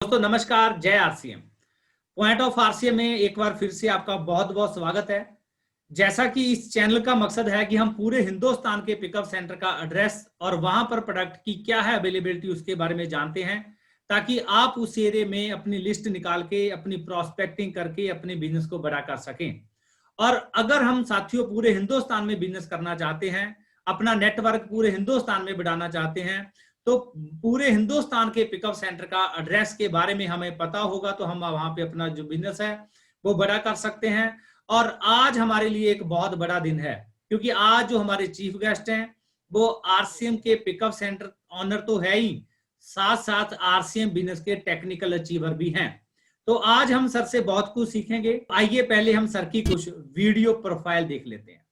दोस्तों नमस्कार, जय आरसीएम। पॉइंट ऑफ आरसीएम में एक बार फिर से आपका बहुत बहुत स्वागत है। जैसा कि इस चैनल का मकसद है कि हम पूरे हिंदुस्तान के पिकअप सेंटर का एड्रेस और वहां पर प्रोडक्ट की क्या है अवेलेबिलिटी उसके बारे में जानते हैं, ताकि आप उस एरिया में अपनी लिस्ट निकाल के अपनी प्रोस्पेक्टिंग करके अपने बिजनेस को बड़ा कर सकें। और अगर हम साथियों पूरे हिंदुस्तान में बिजनेस करना चाहते हैं, अपना नेटवर्क पूरे हिंदुस्तान में बढ़ाना चाहते हैं, तो पूरे हिंदुस्तान के पिकअप सेंटर का एड्रेस के बारे में हमें पता होगा तो हम वहां पे अपना जो बिजनेस है वो बड़ा कर सकते हैं। और आज हमारे लिए एक बहुत बड़ा दिन है, क्योंकि आज जो हमारे चीफ गेस्ट हैं वो आरसीएम के पिकअप सेंटर ऑनर तो है ही, साथ साथ आरसीएम बिजनेस के टेक्निकल अचीवर भी हैं। तो आज हम सर से बहुत कुछ सीखेंगे। आइए पहले हम सर की कुछ वीडियो प्रोफाइल देख लेते हैं।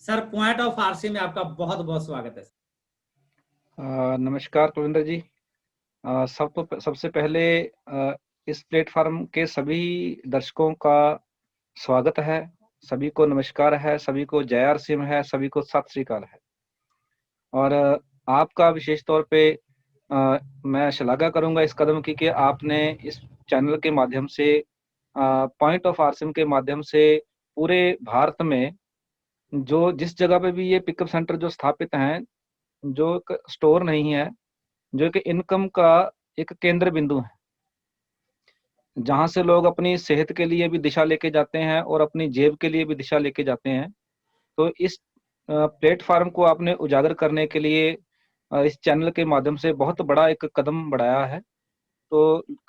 सर, पॉइंट ऑफ आरसी में आपका बहुत बहुत स्वागत है। नमस्कार कुलविंदर जी। सबसे पहले इस प्लेटफॉर्म के सभी दर्शकों का स्वागत है। सभी को नमस्कार है, सभी को जय आरसीएम है, सभी को सत श्री अकाल है। और आपका विशेष तौर पे मैं श्लाघा करूंगा इस कदम की कि आपने इस चैनल के माध्यम से पॉइंट ऑफ आरसीएम के माध्यम से पूरे भारत में जो जिस जगह पे भी ये पिकअप सेंटर जो स्थापित हैं, जो एक स्टोर नहीं है, जो कि इनकम का एक केंद्र बिंदु है, जहां से लोग अपनी सेहत के लिए भी दिशा लेके जाते हैं और अपनी जेब के लिए भी दिशा लेके जाते हैं। तो इस प्लेटफॉर्म को आपने उजागर करने के लिए इस चैनल के माध्यम से बहुत बड़ा एक कदम बढ़ाया है। तो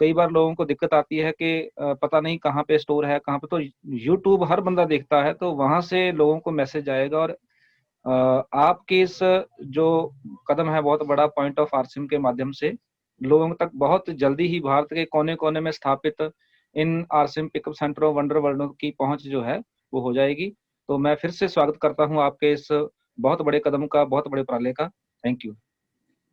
कई बार लोगों को दिक्कत आती है कि पता नहीं कहाँ पे स्टोर है, कहाँ पे, तो यूट्यूब हर बंदा देखता है, तो वहां से लोगों को मैसेज आएगा। और आपकी इस जो कदम है बहुत बड़ा, पॉइंट ऑफ आरसीएम के माध्यम से लोगों तक बहुत जल्दी ही भारत के कोने कोने में स्थापित इन आरसीएम पिकअप सेंटरों, वंडर वर्ल्डों की पहुंच जो है वो हो जाएगी। तो मैं फिर से स्वागत करता हूं आपके इस बहुत बड़े कदम का, बहुत बड़े उपराले का। Thank you.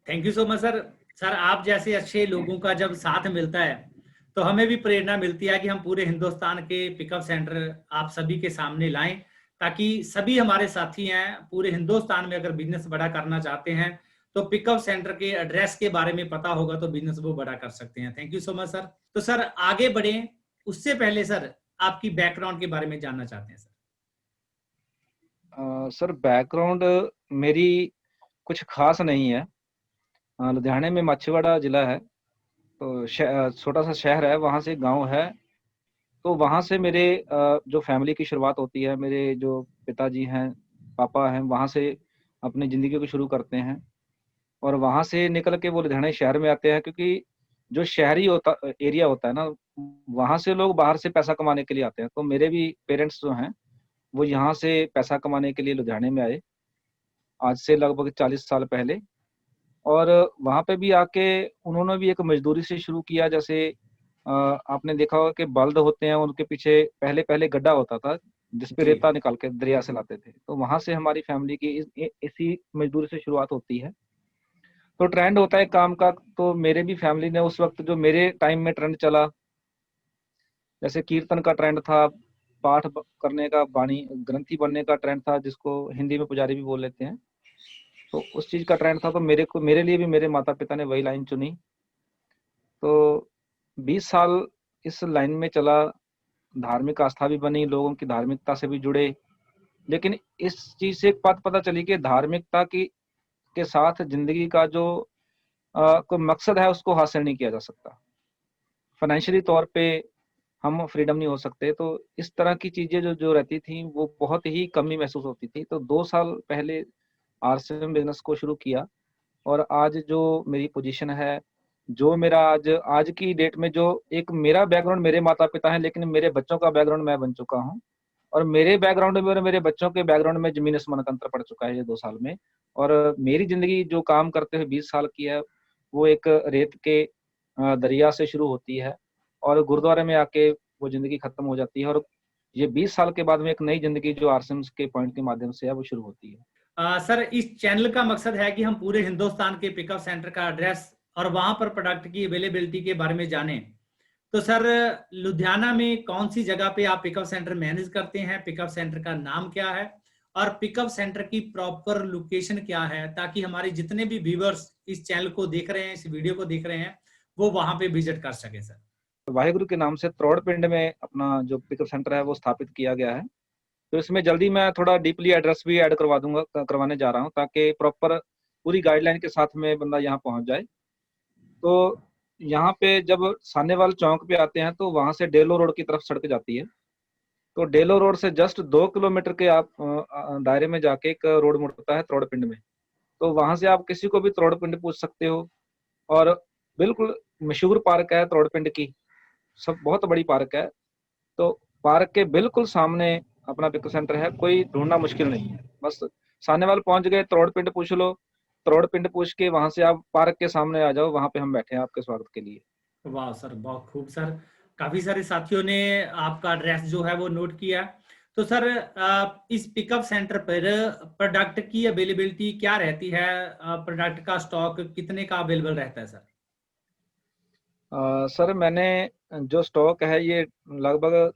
Thank you so much sir. Sir, आप जैसे अच्छे लोगों का जब साथ मिलता है तो हमें भी प्रेरणा मिलती है कि हम पूरे हिंदुस्तान के पिकअप सेंटर आप सभी के सामने लाएं, ताकि सभी हमारे साथी हैं पूरे हिंदुस्तान में अगर बिजनेस बड़ा करना चाहते हैं तो पिकअप सेंटर के एड्रेस के बारे में पता होगा तो बिजनेस वो बड़ा कर सकते हैं। Thank you so much sir. तो सर आगे बढ़े उससे पहले सर आपकी बैकग्राउंड के बारे में जानना चाहते हैं सर। सर बैकग्राउंड मेरी कुछ खास नहीं है। लुधियाने में माछीवाड़ा जिला है, तो छोटा सा शहर है, वहाँ से गांव है। तो वहाँ से मेरे जो फैमिली की शुरुआत होती है, मेरे जो पिताजी हैं, पापा हैं, वहाँ से अपनी ज़िंदगी को शुरू करते हैं। और वहाँ से निकल के वो लुधियाने शहर में आते हैं, क्योंकि जो शहरी होता एरिया होता है ना, वहाँ से लोग बाहर से पैसा कमाने के लिए आते हैं। तो मेरे भी पेरेंट्स जो हैं वो यहाँ से पैसा कमाने के लिए लुधियाने में आए, आज से लगभग 40 साल पहले। और वहाँ पे भी आके उन्होंने भी एक मजदूरी से शुरू किया। जैसे आपने देखा होगा कि बल्द होते हैं, उनके पीछे पहले पहले गड्ढा होता था जिसपे जी। रेता निकाल के दरिया से लाते थे। तो वहां से हमारी फैमिली की इसी मजदूरी से शुरुआत होती है। तो ट्रेंड होता है काम का, तो मेरे भी फैमिली ने उस वक्त जो मेरे टाइम में ट्रेंड चला, जैसे कीर्तन का ट्रेंड था, करने का, बाणी ग्रंथी बनने का ट्रेंड था, जिसको हिंदी में पुजारी भी बोल लेते हैं। तो उस चीज का ट्रेंड था, तो मेरे लिए भी मेरे माता पिता ने वही लाइन चुनी। तो 20 साल इस लाइन में चला, धार्मिक आस्था भी बनी, लोगों की धार्मिकता से भी जुड़े। लेकिन इस चीज से एक बात पता चली कि धार्मिकता की के साथ जिंदगी का जो कोई मकसद है उसको हासिल नहीं किया जा सकता। फाइनेंशियली तौर पे हम फ्रीडम नहीं हो सकते। तो इस तरह की चीजें जो जो रहती थी वो बहुत ही कमी महसूस होती थी। तो 2 साल पहले आरसीएम बिजनेस को शुरू किया। और आज जो मेरी पोजीशन है, जो मेरा आज आज की डेट में जो एक मेरा बैकग्राउंड, मेरे माता पिता हैं, लेकिन मेरे बच्चों का बैकग्राउंड मैं बन चुका हूँ। और मेरे बैकग्राउंड में और मेरे बच्चों के बैकग्राउंड में जमीन आसमान का अंतर पड़ चुका है ये 2 साल में। और मेरी जिंदगी जो काम करते हुए 20 साल की है, वो एक रेत के दरिया से शुरू होती है और गुरुद्वारे में आके वो जिंदगी खत्म हो जाती है। और ये 20 साल के बाद में एक नई जिंदगी जो आरसीएम्स के पॉइंट के माध्यम से है वो शुरू होती है। सर, इस चैनल का मकसद है कि हम पूरे हिंदुस्तान के पिकअप सेंटर का एड्रेस और वहां पर प्रोडक्ट की अवेलेबिलिटी के बारे में जानें। तो सर, लुधियाना में कौन सी जगह पे आप पिकअप सेंटर मैनेज करते हैं, पिकअप सेंटर का नाम क्या है और पिकअप सेंटर की प्रॉपर लोकेशन क्या है, ताकि हमारे जितने भी व्यूअर्स इस चैनल को देख रहे हैं, इस वीडियो को देख रहे हैं, वो वहां पे विजिट कर सके सर। वाहिगुरु के नाम से त्रोड़ पिंड में अपना जो पिकअप सेंटर है वो स्थापित किया गया है। तो इसमें जल्दी मैं थोड़ा डीपली एड्रेस भी ऐड करवाने जा रहा हूँ, ताकि प्रॉपर पूरी गाइडलाइन के साथ में बंदा यहाँ पहुंच जाए। तो यहाँ पे जब सानेवाल चौक पे आते हैं तो वहां से डेलो रोड की तरफ सड़क जाती है। तो डेलो रोड से जस्ट 2 किलोमीटर के आप दायरे में जाके एक रोड मुड़ता है त्रोड़ पिंड में। तो वहां से आप किसी को भी त्रोड़ पिंड पूछ सकते हो। और बिल्कुल मशहूर पार्क है त्रोड़ पिंड की, सब बहुत बड़ी पार्क है। तो पार्क के बिल्कुल सामने अपना पिकअप सेंटर है, कोई ढूंढना मुश्किल नहीं है। बस सानेवाल पहुंच गए, त्रोड़ पिंड पूछ लो, त्रोड़ पिंड पूछ के वहां से आप पार्क के सामने आ जाओ, वहां पे हम बैठे हैं आपके स्वागत के लिए। वाह सर, बहुत खूब सर। काफी सारे साथियों ने आपका एड्रेस जो है वो नोट किया। तो सर, इस पिकअप सेंटर पर प्रोडक्ट की अवेलेबिलिटी क्या रहती है? प्रोडक्ट का स्टॉक कितने का अवेलेबल रहता है सर? सर, मैंने जो स्टॉक है ये लगभग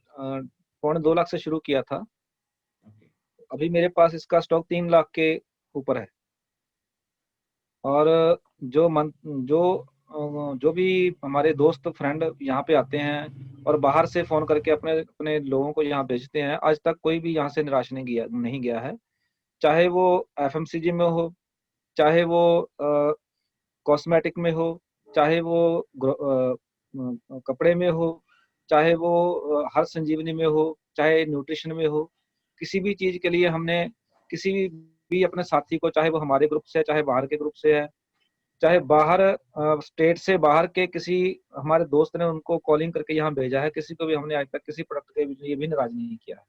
2.25 लाख से शुरू किया था। अभी मेरे पास इसका स्टॉक 3 लाख के ऊपर है। और जो भी हमारे दोस्त फ्रेंड यहाँ पे आते हैं और बाहर से फोन करके अपने अपने लोगों को यहाँ भेजते हैं, आज तक कोई भी यहाँ से निराश नहीं गया है। चाहे वो एफएमसीजी में हो, चाहे वो कॉस्मेटिक में हो, चाहे वो कपड़े में हो, चाहे वो हर संजीवनी में हो, चाहे न्यूट्रिशन में हो, किसी भी चीज के लिए हमने किसी भी अपने साथी को, चाहे वो हमारे ग्रुप से है, चाहे बाहर के ग्रुप से है, चाहे बाहर स्टेट से बाहर के किसी हमारे दोस्त ने उनको कॉलिंग करके यहाँ भेजा है, किसी को भी हमने आज तक किसी प्रोडक्ट के लिए भी नाराज नहीं किया है।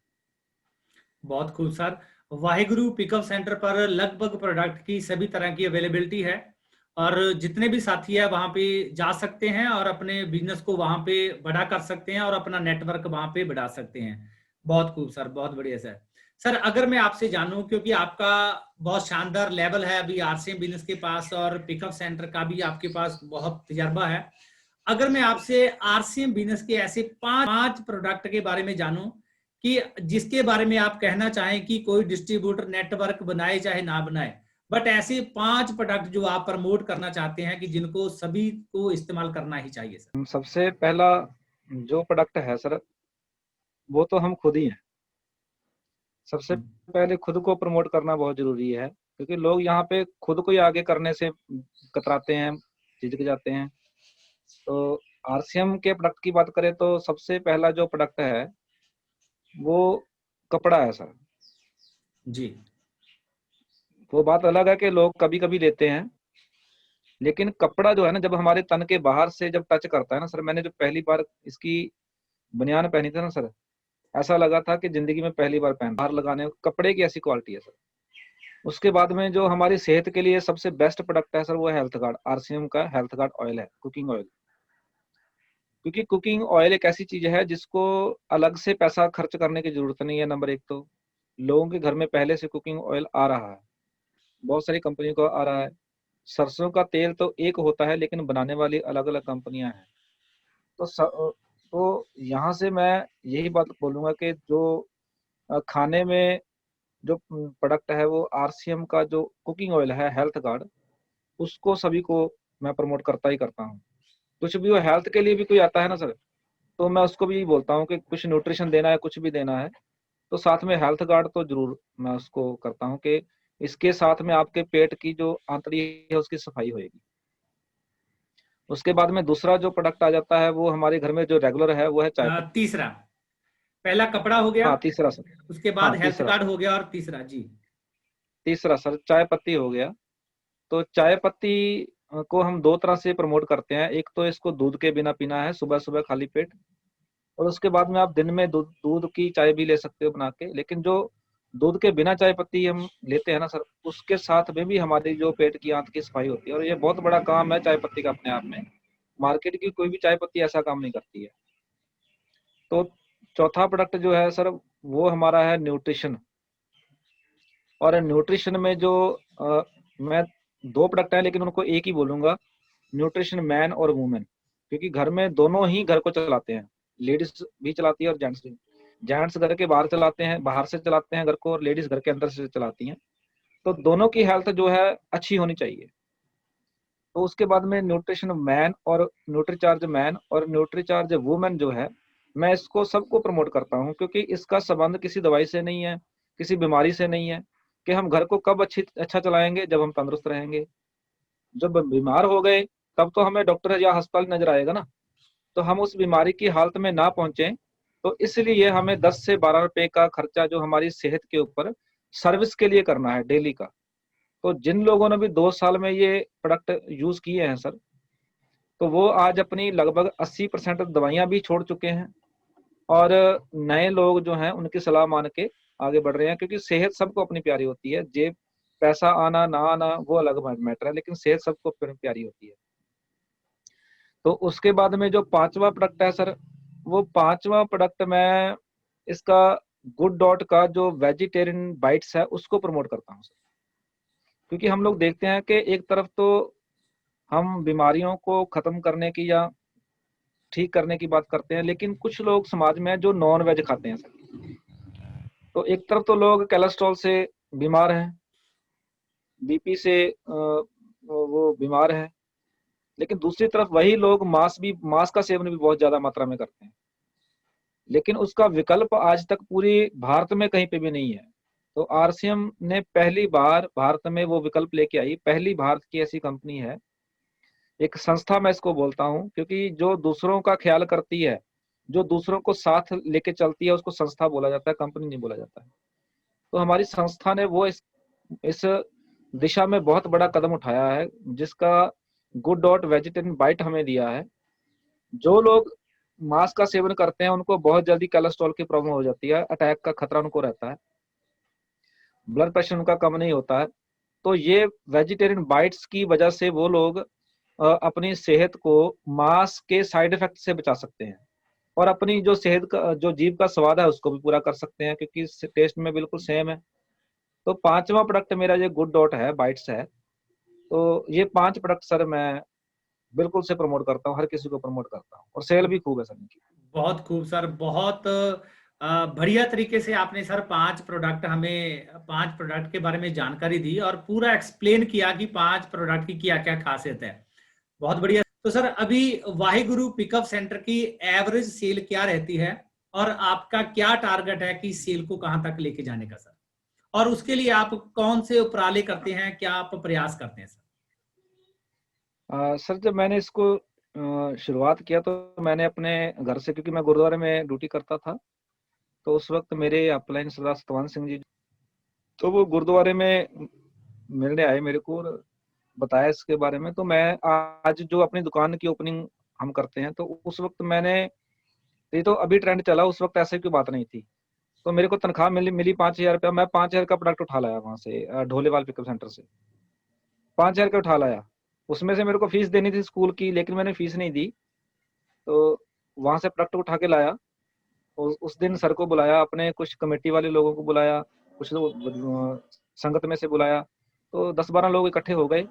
बहुत खूब सर। वाहिगुरु पिकअप सेंटर पर लगभग प्रोडक्ट की सभी तरह की अवेलेबिलिटी है और जितने भी साथी है वहां पे जा सकते हैं और अपने बिजनेस को वहां पे बड़ा कर सकते हैं और अपना नेटवर्क वहां पे बढ़ा सकते हैं। बहुत खूब सर, बहुत बढ़िया सर। सर, अगर मैं आपसे जानूं, क्योंकि आपका बहुत शानदार लेवल है अभी आरसीएम बिजनेस के पास और पिकअप सेंटर का भी आपके पास बहुत तजर्बा है, अगर मैं आपसे आरसीएम बिजनेस के ऐसे पांच प्रोडक्ट के बारे में जानूं कि जिसके बारे में आप कहना चाहें कि कोई डिस्ट्रीब्यूटर नेटवर्क बनाए चाहे ना बनाए, बट ऐसे 5 प्रोडक्ट जो आप प्रमोट करना चाहते हैं कि जिनको सभी को इस्तेमाल करना ही चाहिए सर। सबसे पहला जो प्रोडक्ट है सर, वो तो हम खुद ही हैं। सबसे पहले खुद को प्रमोट करना बहुत जरूरी है, क्योंकि लोग यहाँ पे खुद को ही आगे करने से कतराते हैं, झिझक जाते हैं। तो आरसीएम के प्रोडक्ट की बात करें तो सबसे पहला जो प्रोडक्ट है वो कपड़ा है सर जी। वो बात अलग है कि लोग कभी कभी लेते हैं, लेकिन कपड़ा जो है ना, जब हमारे तन के बाहर से जब टच करता है ना सर, मैंने जो पहली बार इसकी बनियान पहनी थी ना सर, ऐसा लगा था कि जिंदगी में पहली बार पहन, बाहर लगाने कपड़े की ऐसी क्वालिटी है सर। उसके बाद में जो हमारी सेहत के लिए सबसे बेस्ट प्रोडक्ट है सर, वो हेल्थ गार्ड, आरसीएम का हेल्थ गार्ड ऑयल है, कुकिंग ऑयल। क्योंकि कुकिंग ऑयल एक ऐसी चीज है जिसको अलग से पैसा खर्च करने की जरूरत नहीं है। नंबर एक तो लोगों के घर में पहले से कुकिंग ऑयल आ रहा है, बहुत सारी कंपनियों का आ रहा है। सरसों का तेल तो एक होता है, लेकिन बनाने वाली अलग अलग कंपनियां हैं। तो यहाँ से मैं यही बात बोलूंगा कि जो खाने में जो प्रोडक्ट है वो आरसीएम का जो कुकिंग ऑयल है हेल्थ गार्ड, उसको सभी को मैं प्रमोट करता ही करता हूँ। कुछ भी वो हेल्थ के लिए भी कोई आता है ना सर, तो मैं उसको भी बोलता हूँ कि कुछ न्यूट्रिशन देना है, कुछ भी देना है, तो साथ में हेल्थ गार्ड तो जरूर मैं उसको करता हूँ कि इसके साथ में आपके पेट की जो आंतड़ी है उसकी सफाई होगी। उसके बाद में दूसरा जो प्रोडक्ट आ जाता है वो हमारे घर में जो रेगुलर है वो है चाय पत्ती। तीसरा, पहला कपड़ा हो गया, हाँ तीसरा सर। उसके हाँ बाद हेल्थ तीसरा कार्ड सर। हो गया और तीसरा जी। तीसरा सर चाय पत्ती हो गया। तो चाय पत्ती को हम दो तरह से प्रमोट करते हैं। एक तो इसको दूध के बिना पीना है सुबह सुबह खाली पेट, और उसके बाद में आप दिन में दूध की चाय भी ले सकते हो बना के। लेकिन जो दूध के बिना चाय पत्ती हम लेते हैं ना सर, उसके साथ में भी हमारी जो पेट की आंत की सफाई होती है, और ये बहुत बड़ा काम है चाय पत्ती का अपने आप में। मार्केट की कोई भी चाय पत्ती ऐसा काम नहीं करती है। तो चौथा प्रोडक्ट जो है सर वो हमारा है न्यूट्रिशन। और न्यूट्रिशन में जो मैं 2 प्रोडक्ट है लेकिन उनको एक ही बोलूंगा, न्यूट्रिशन मैन और वुमेन, क्योंकि घर में दोनों ही घर को चलाते हैं, लेडीज भी चलाती है और जेंट्स भी। जेंट्स घर के बाहर चलाते हैं, बाहर से चलाते हैं घर को, और लेडीज घर के अंदर से चलाती हैं। तो दोनों की हेल्थ जो है अच्छी होनी चाहिए। तो उसके बाद में न्यूट्रिशन मैन और न्यूट्रीचार्ज मैन और न्यूट्रीचार्ज वुमेन जो है, मैं इसको सबको प्रमोट करता हूँ, क्योंकि इसका संबंध किसी दवाई से नहीं है, किसी बीमारी से नहीं है। कि हम घर को कब अच्छा चलाएंगे, जब हम तंदुरुस्त रहेंगे। जब बीमार हो गए तब तो हमें डॉक्टर या अस्पताल नजर आएगा ना, तो हम उस बीमारी की हालत में ना पहुंचे। तो इसलिए हमें 10 से 12 रुपए का खर्चा जो हमारी सेहत के ऊपर सर्विस के लिए करना है डेली का। तो जिन लोगों ने भी 2 साल में ये प्रोडक्ट यूज किए हैं सर, तो वो आज अपनी लगभग 80% दवाइयां भी छोड़ चुके हैं, और नए लोग जो हैं उनकी सलाह मान के आगे बढ़ रहे हैं। क्योंकि सेहत सबको अपनी प्यारी होती है, जेब पैसा आना ना आना वो अलग मैटर है, लेकिन सेहत सबको प्यारी होती है। तो उसके बाद में जो 5वां प्रोडक्ट है सर, वो 5वां प्रोडक्ट मैं इसका गुड डॉट का जो वेजिटेरियन बाइट्स है उसको प्रमोट करता हूँ सर। क्योंकि हम लोग देखते हैं कि एक तरफ तो हम बीमारियों को खत्म करने की या ठीक करने की बात करते हैं, लेकिन कुछ लोग समाज में जो नॉन वेज खाते हैं सर, तो एक तरफ तो लोग कोलेस्ट्रॉल से बीमार हैं, बीपी से वो बीमार है, लेकिन दूसरी तरफ वही लोग मांस का सेवन भी बहुत ज्यादा मात्रा में करते हैं। लेकिन उसका विकल्प आज तक पूरी भारत में कहीं पे भी नहीं है। तो आरसीएम ने पहली बार भारत में वो विकल्प लेके आई, पहली भारत की ऐसी कंपनी है, एक संस्था मैं इसको बोलता हूँ, क्योंकि जो दूसरों का ख्याल करती है, जो दूसरों को साथ लेके चलती है, उसको संस्था बोला जाता है, कंपनी नहीं बोला जाता है। तो हमारी संस्था ने वो इस दिशा में बहुत बड़ा कदम उठाया है, जिसका गुड डॉट वेजिटेरियन बाइट हमें दिया है। जो लोग मांस का सेवन करते हैं उनको बहुत जल्दी कोलेस्ट्रॉल की प्रॉब्लम हो जाती है, अटैक का खतरा उनको रहता है, ब्लड प्रेशर उनका कम नहीं होता है। तो ये वेजिटेरियन बाइट्स की वजह से वो लोग अपनी सेहत को मांस के साइड इफेक्ट से बचा सकते हैं, और अपनी जो सेहत का जो जीभ का स्वाद है उसको भी पूरा कर सकते हैं, क्योंकि टेस्ट में बिल्कुल सेम है। तो 5वां प्रोडक्ट मेरा ये गुड डॉट है, बाइट्स है। तो ये 5 प्रोडक्ट सर मैं बिल्कुल से प्रमोट करता हूँ, हर किसी को प्रमोट करता हूँ, और सेल भी खूब है सर इनकी। बहुत खूब सर, बहुत बढ़िया तरीके से आपने सर 5 प्रोडक्ट के बारे में जानकारी दी और पूरा एक्सप्लेन किया कि 5 प्रोडक्ट की क्या क्या खासियत है। बहुत बढ़िया। तो सर अभी वाहिगुरु पिकअप सेंटर की एवरेज सेल क्या रहती है और आपका क्या टारगेट है कि सेल को कहां तक लेके जाने का सर, और उसके लिए आप कौन से उपराले करते हैं, क्या आप प्रयास करते हैं सर? सर जब मैंने इसको शुरुआत किया तो मैंने अपने घर से, क्योंकि मैं गुरुद्वारे में ड्यूटी करता था, तो उस वक्त मेरे अपलाइन सरदार सतवंत सिंह जी, तो वो गुरुद्वारे में मिलने आए मेरे को और बताया इसके बारे में। तो मैं आज जो अपनी दुकान की ओपनिंग हम करते हैं, तो उस वक्त मैंने, ये तो अभी ट्रेंड चला, उस वक्त ऐसे कोई बात नहीं थी। तो मेरे को तनख्वाह मिली 5,000 रुपया। मैं 5,000 का प्रोडक्ट उठा लाया वहां से, ढोलेवाल पिकअप सेंटर से 5,000 का उठा लाया। उसमें से मेरे को फीस देनी थी स्कूल की, लेकिन मैंने फीस नहीं दी। तो वहां से प्रोडक्ट उठा के लाया। उस दिन सर को बुलाया, अपने कुछ कमेटी वाले लोगों को बुलाया, कुछ लोग संगत में से बुलाया, तो 10-12 लोग इकट्ठे हो गए।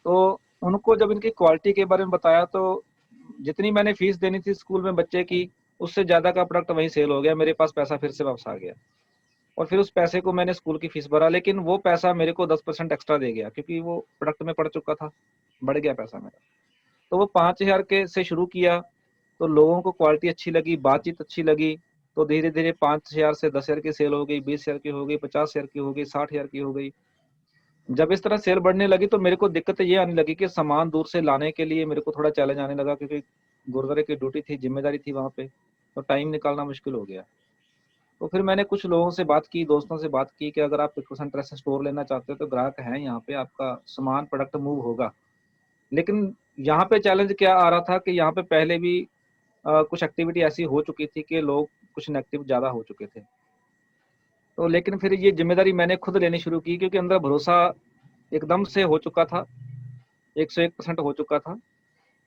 तो उनको जब इनकी क्वालिटी के बारे में बताया, तो जितनी मैंने फीस देनी थी स्कूल में बच्चे की, उससे ज्यादा का प्रोडक्ट वहीं सेल हो गया, मेरे पास पैसा फिर से वापस आ गया। और फिर उस पैसे को मैंने स्कूल की फीस भरा, लेकिन वो पैसा मेरे को 10% एक्स्ट्रा दे गया, क्योंकि वो प्रोडक्ट में पड़ चुका था, बढ़ गया पैसा मेरा। तो वो 5,000 के से शुरू किया, तो लोगों को क्वालिटी अच्छी लगी, बातचीत अच्छी लगी, तो धीरे धीरे 5,000 से 10,000 की सेल हो गई, 20,000 की हो गई, 50,000 की हो गई, 60,000 की हो गई। जब इस तरह सेल बढ़ने लगी तो मेरे को दिक्कत ये आने लगी कि सामान दूर से लाने के लिए मेरे को थोड़ा चैलेंज आने लगा, क्योंकि गुरुद्वारे की ड्यूटी थी, जिम्मेदारी थी वहां पे, तो टाइम निकालना मुश्किल हो गया। तो फिर मैंने कुछ लोगों से बात की, दोस्तों से बात की कि अगर आप पिकअप सेंटर से स्टोर लेना चाहते हो तो ग्राहक हैं यहाँ पे, आपका सामान प्रोडक्ट मूव होगा। लेकिन यहाँ पे चैलेंज क्या आ रहा था कि यहाँ पे पहले भी कुछ एक्टिविटी ऐसी हो चुकी थी कि लोग कुछ नेगेटिव ज्यादा हो चुके थे। तो लेकिन फिर ये जिम्मेदारी मैंने खुद लेनी शुरू की, क्योंकि अंदर भरोसा एकदम से हो चुका था, 101% हो चुका था।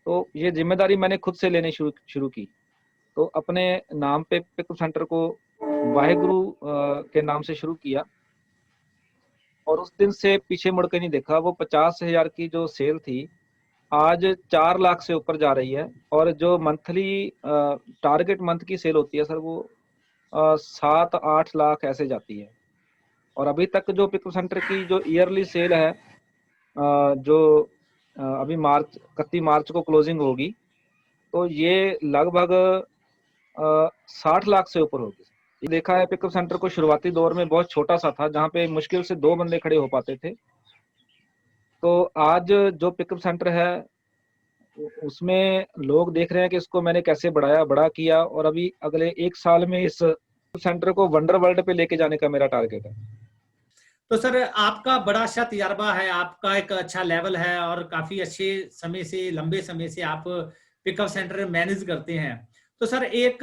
तो ये जिम्मेदारी मैंने खुद से लेनी शुरू की। तो अपने नाम पे पिकअप सेंटर को वाहेगुरु के नाम से शुरू किया और उस दिन से पीछे मुड़ के नहीं देखा। वो 50,000 की जो सेल थी आज 4 लाख से ऊपर जा रही है और जो मंथली टारगेट मंथ की सेल होती है सर वो 7-8 लाख ऐसे जाती है। और अभी तक जो पिकअप सेंटर की जो ईयरली सेल है जो अभी 31 मार्च को क्लोजिंग होगी तो ये लगभग 60 लाख से ऊपर होगी। ये देखा है पिकअप सेंटर को शुरुआती दौर में बहुत छोटा सा था जहाँ पे मुश्किल से 2 बंदे खड़े हो पाते थे। तो आज जो पिकअप सेंटर है उसमें लोग देख रहे हैं कि इसको मैंने कैसे बढ़ाया, बड़ा किया और अभी अगले 1 साल में इस सेंटर को वंडर वर्ल्ड पे लेके जाने का मेरा टारगेट है। तो सर आपका बड़ा अच्छा तजर्बा है, आपका एक अच्छा लेवल है और काफी अच्छे समय से, लंबे समय से आप पिकअप सेंटर मैनेज करते हैं। तो सर एक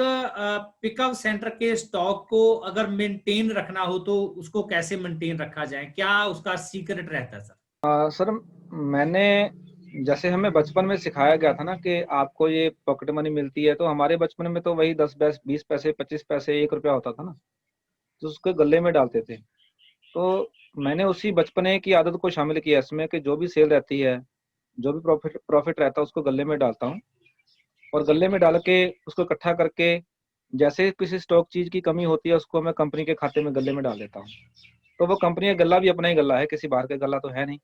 पिकअप सेंटर के स्टॉक को अगर मेंटेन रखना हो तो उसको कैसे मेंटेन रखा जाए, क्या उसका सीक्रेट रहता है सर? सर मैंने जैसे हमें बचपन में सिखाया गया था ना कि आपको ये पॉकेट मनी मिलती है, तो हमारे बचपन में तो वही 10 20 पैसे 25 पैसे 1 रुपया होता था ना, तो उसको गले में डालते थे। तो मैंने उसी बचपने की आदत को शामिल किया इसमें कि जो भी सेल रहती है, जो भी प्रॉफिट रहता है उसको गले में डालता हूँ और गले में डाल के उसको इकट्ठा करके जैसे किसी स्टॉक चीज की कमी होती है उसको मैं कंपनी के खाते में गले में डाल देता हूँ। तो वो कंपनी का गला भी अपना ही गला है, किसी बाहर का गला तो है नहीं।